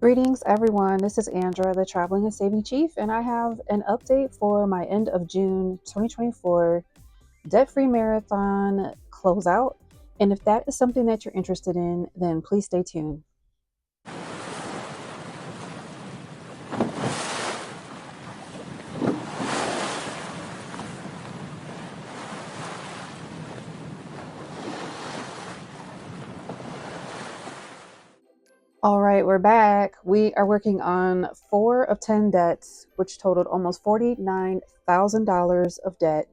Greetings, everyone. This is Andra, the Traveling and Saving Chief, and I have an update for my end of June 2024 debt-free marathon closeout. And if that is something that you're interested in, then please stay tuned. All right, we're back. We are working on 4 of 10 debts, which totaled almost $49,000 of debt.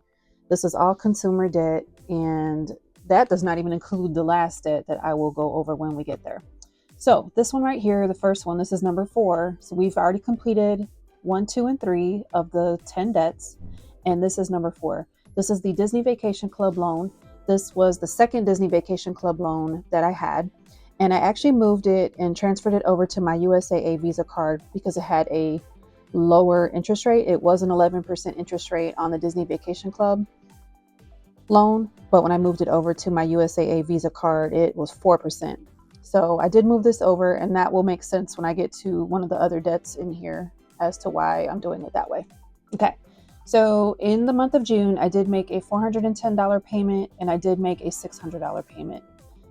This is all consumer debt, and that does not even include the last debt that I will go over when we get there. So this one right here, the first one, this is number 4. So we've already completed 1, 2, and 3 of the 10 debts, and this is number 4. This is the Disney Vacation Club loan. This was the second Disney Vacation Club loan that I had. And I actually moved it and transferred it over to my USAA Visa card because it had a lower interest rate. It was an 11% interest rate on the Disney Vacation Club loan, but when I moved it over to my USAA Visa card, it was 4%. So I did move this over, and that will make sense when I get to one of the other debts in here as to why I'm doing it that way. Okay. So in the month of June, I did make a $410 payment, and I did make a $600 payment.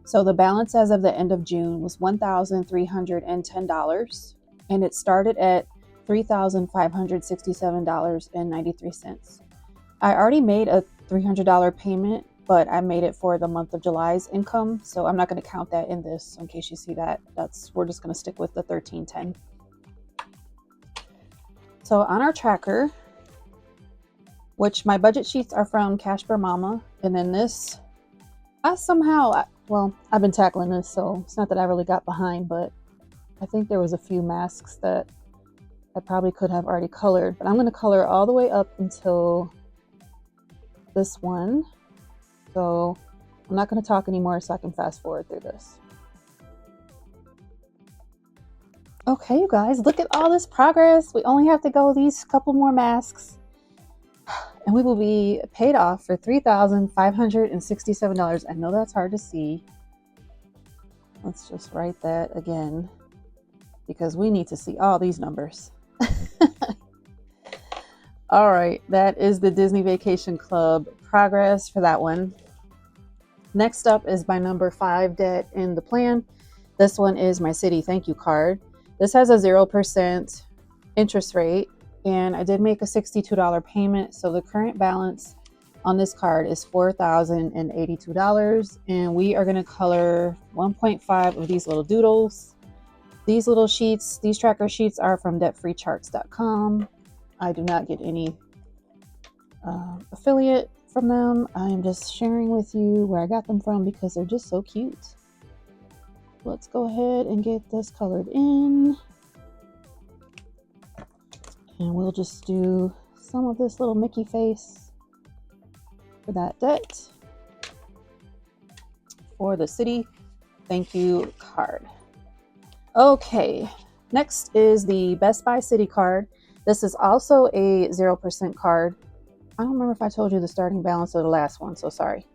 So the balance as of the end of June was $1,310, and it started at $3,567.93. I already made a $300 payment, but I made it for the month of July's income, so I'm not going to count that in this in case you see that. We're just going to stick with the $1,310. So on our tracker, which my budget sheets are from CashBearMama, and then this, I've been tackling this, so it's not that I really got behind, but I think there was a few masks that I probably could have already colored, but I'm going to color all the way up until this one. So I'm not going to talk anymore so I can fast forward through this. Okay, you guys, look at all this progress. We only have to go these couple more masks, and we will be paid off for $3,567. I know that's hard to see. Let's just write that again because we need to see all these numbers. All right, that is the Disney Vacation Club progress for that one. Next up is my number 5 debt in the plan. This one is my Citi Thank You card. This has a 0% interest rate, and I did make a $62 payment. So the current balance on this card is $4,082, and we are going to color 1.5 of these little doodles. These little sheets, these tracker sheets are from debtfreecharts.com. I do not get any affiliate from them. I'm just sharing with you where I got them from because they're just so cute. Let's go ahead and get this colored in. And we'll just do some of this little Mickey face for that debt for the Citi Thank You card. Okay, next is the Best Buy Citi card. This is also a 0% card. I don't remember if I told you the starting balance of the last one, so sorry.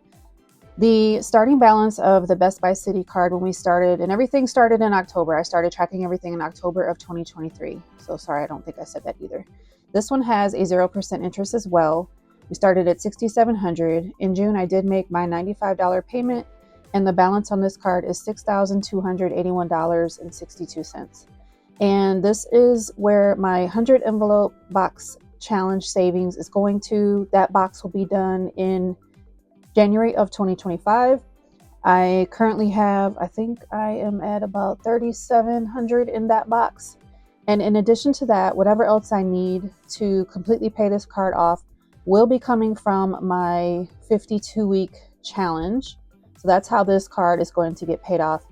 The starting balance of the Best Buy Citi card when we started, and everything started in October. I started tracking everything in October of 2023. So sorry, I don't think I said that either. This one has a 0% interest as well. We started at $6,700. In June, I did make my $95 payment, and the balance on this card is $6,281.62. And this is where my 100 envelope box challenge savings is going to. That box will be done in January of 2025. I currently have, I think I am at about 3,700 in that box. And in addition to that, whatever else I need to completely pay this card off will be coming from my 52-week challenge. So that's how this card is going to get paid off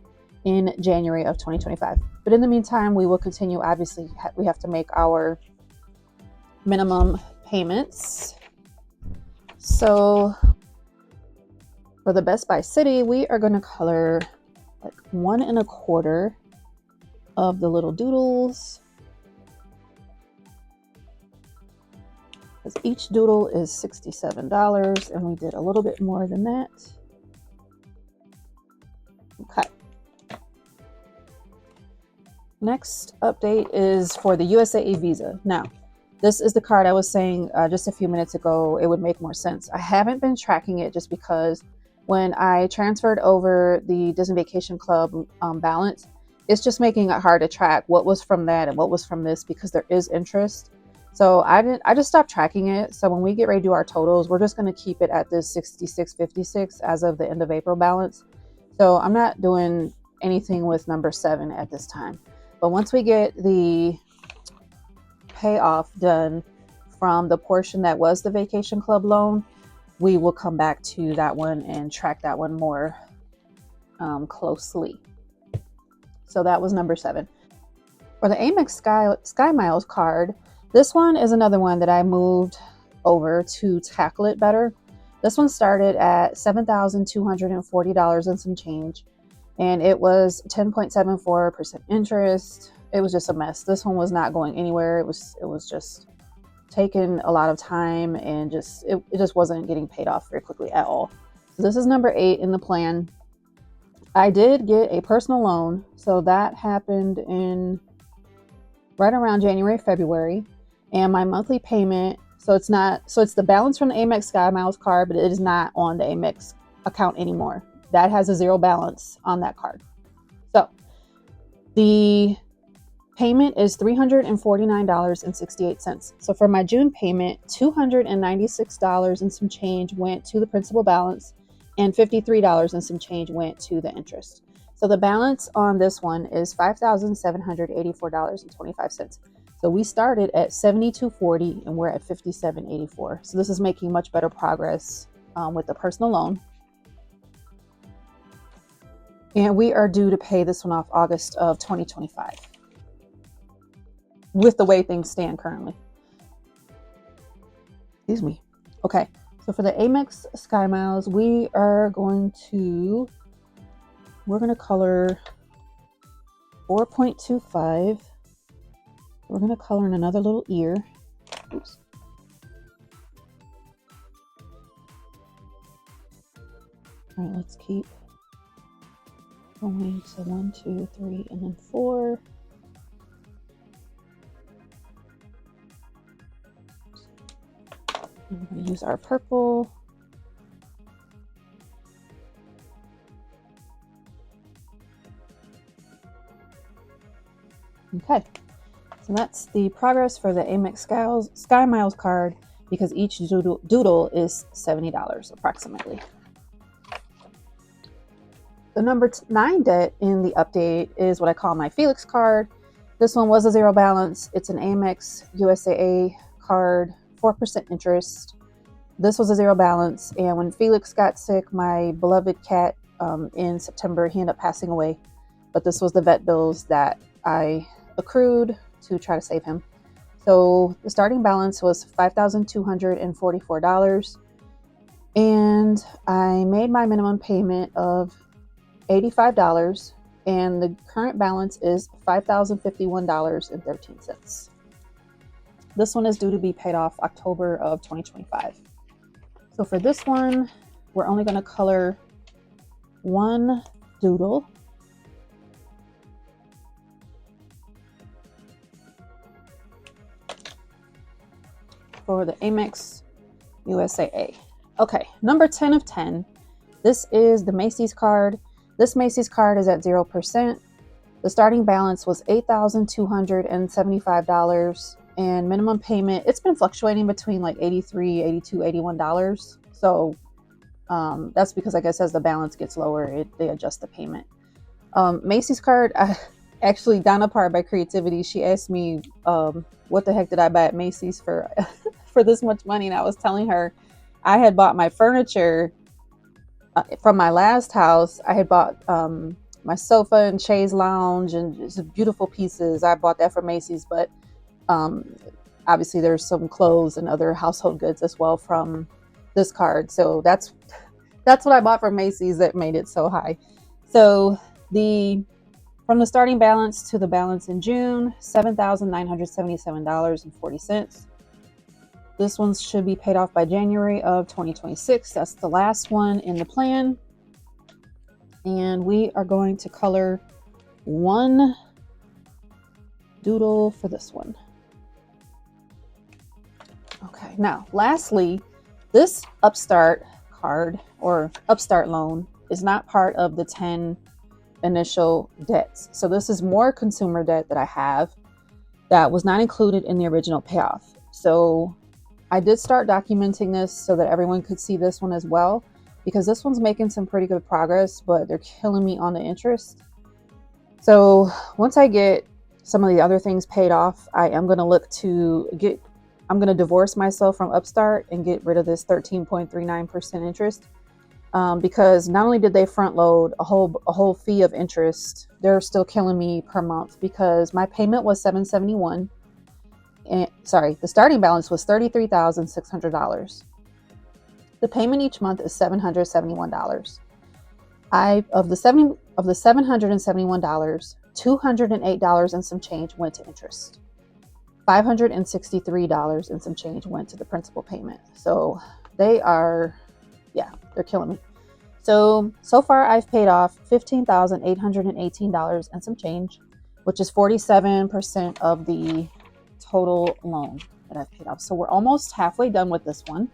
in January of 2025. But in the meantime, we will continue. Obviously, we have to make our minimum payments. So for the Best Buy Citi, we are going to color like 1 1/4 of the little doodles, because each doodle is $67, and we did a little bit more than that. Okay. Next update is for the USAA Visa. Now, this is the card I was saying just a few minutes ago it would make more sense. I haven't been tracking it just because when I transferred over the Disney Vacation Club balance, it's just making it hard to track what was from that and what was from this because there is interest. So I just stopped tracking it. So when we get ready to do our totals, we're just going to keep it at this 66.56 as of the end of April balance. So I'm not doing anything with number 7 at this time. But once we get the payoff done from the portion that was the Vacation Club loan, we will come back to that one and track that one more closely. So that was number 7. For the Amex SkyMiles card, this one is another one that I moved over to tackle it better. This one started at $7,240 and some change, and it was 10.74% interest. It was just a mess. This one was not going anywhere. It was just taking a lot of time, and it just wasn't getting paid off very quickly at all. So this is number 8 in the plan. I did get a personal loan, so that happened in right around January, February, and my monthly payment. So it's the balance from the Amex SkyMiles card, but it is not on the Amex account anymore. That has a 0 balance on that card. So the payment is $349.68. So for my June payment, $296 and some change went to the principal balance, and $53 and some change went to the interest. So the balance on this one is $5,784.25. So we started at $72.40 and we're at $57.84. So this is making much better progress with the personal loan. And we are due to pay this one off August of 2025 with the way things stand currently. Excuse me. Okay, so for the Amex SkyMiles, we're going to color 4.25. We're going to color in another little ear. Oops. All right, let's keep going to 1, 2, 3, and then 4. And we're going to use our purple. Okay, so that's the progress for the Amex SkyMiles card because each doodle is $70 approximately. The number 9 debt in the update is what I call my Felix card. This one was a 0 balance. It's an Amex USAA card, 4% interest. This was a 0 balance, and when Felix got sick, my beloved cat, in September, he ended up passing away. But this was the vet bills that I accrued to try to save him. So the starting balance was $5,244, and I made my minimum payment of $85, and the current balance is $5,051.13. This one is due to be paid off October of 2025. So for this one, we're only going to color one doodle. For the Amex USAA. Okay, number 10 of 10. This is the Macys card. This Macys card is at 0%. The starting balance was $8,275, and minimum payment, it's been fluctuating between like $83, $82, $81. So that's because I guess as the balance gets lower, they adjust the payment. Macys card, actually, Donna Parr by Creativity, she asked me what the heck did I buy at Macys for for this much money, and I was telling her I had bought my furniture from my last house. I had bought my sofa and chaise lounge and just beautiful pieces. I bought that from Macys, but obviously there's some clothes and other household goods as well from this card. So that's what I bought from Macys that made it so high. So from the starting balance to the balance in June, $7,977.40. This one should be paid off by January of 2026. That's the last one in the plan. And we are going to color one doodle for this one. Okay, now lastly, this Upstart card or Upstart loan is not part of the 10 initial debts. So this is more consumer debt that I have that was not included in the original payoff. So I did start documenting this so that everyone could see this one as well, because this one's making some pretty good progress, but they're killing me on the interest. So once I get some of the other things paid off, I am going to look to I'm going to divorce myself from Upstart and get rid of this 13.39% interest. Because not only did they front load a whole fee of interest, they're still killing me per month, because my payment was $771. And sorry, the starting balance was $33,600. The payment each month is $771. Of the $771, $208 and some change went to interest. $563 and some change went to the principal payment. So they're killing me. So far I've paid off $15,818 and some change, which is 47% of the total loan that I've paid off. So we're almost halfway done with this one.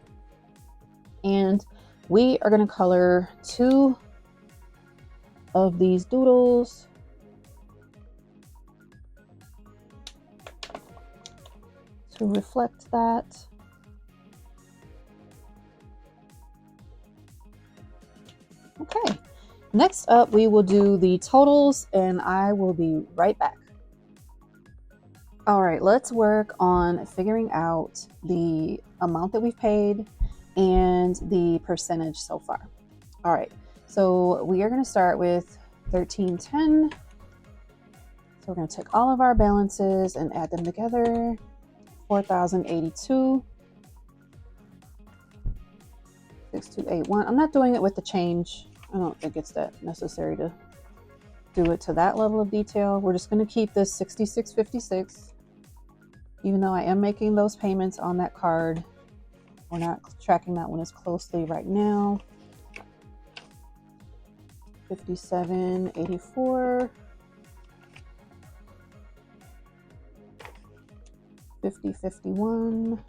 And we are going to color 2 of these doodles. To reflect that. Okay, next up we will do the totals, and I will be right back. All right, let's work on figuring out the amount that we've paid and the percentage so far. All right, so we are going to start with 1310. So we're going to take all of our balances and add them together. 4,082. 6281. I'm not doing it with the change. I don't think it's that necessary to do it to that level of detail. We're just going to keep this 6656, even though I am making those payments on that card. We're not tracking that one as closely right now. 5784. 5051.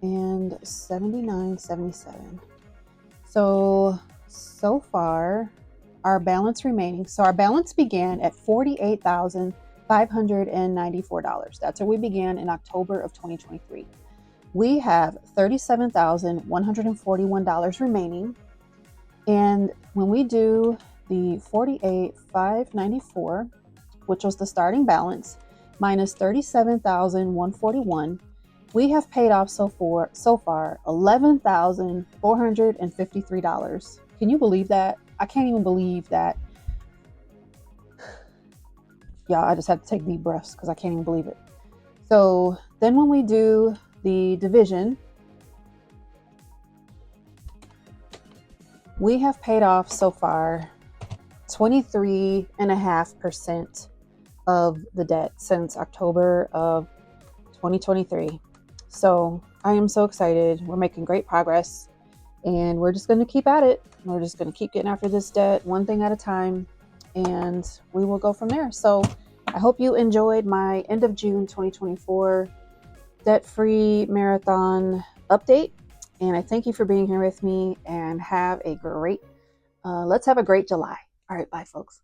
And 7977. So far our balance remaining. So our balance began at $48,594. That's where we began in October of 2023. We have $37,141 remaining. And when we do the $48,594, which was the starting balance, minus $37,141, we have paid off so far $11,453. Can you believe that? I can't even believe that. Yeah, I just had to take deep breaths because I can't even believe it. So then when we do the division, we have paid off so far 23.5% of the debt since October of 2023. So I am so excited. We're making great progress, and we're just going to keep at it. We're just going to keep getting after this debt one thing at a time, and we will go from there. So I hope you enjoyed my end of June 2024 debt-free marathon update. And I thank you for being here with me, and have a great, let's have a great July. All right. Bye, folks.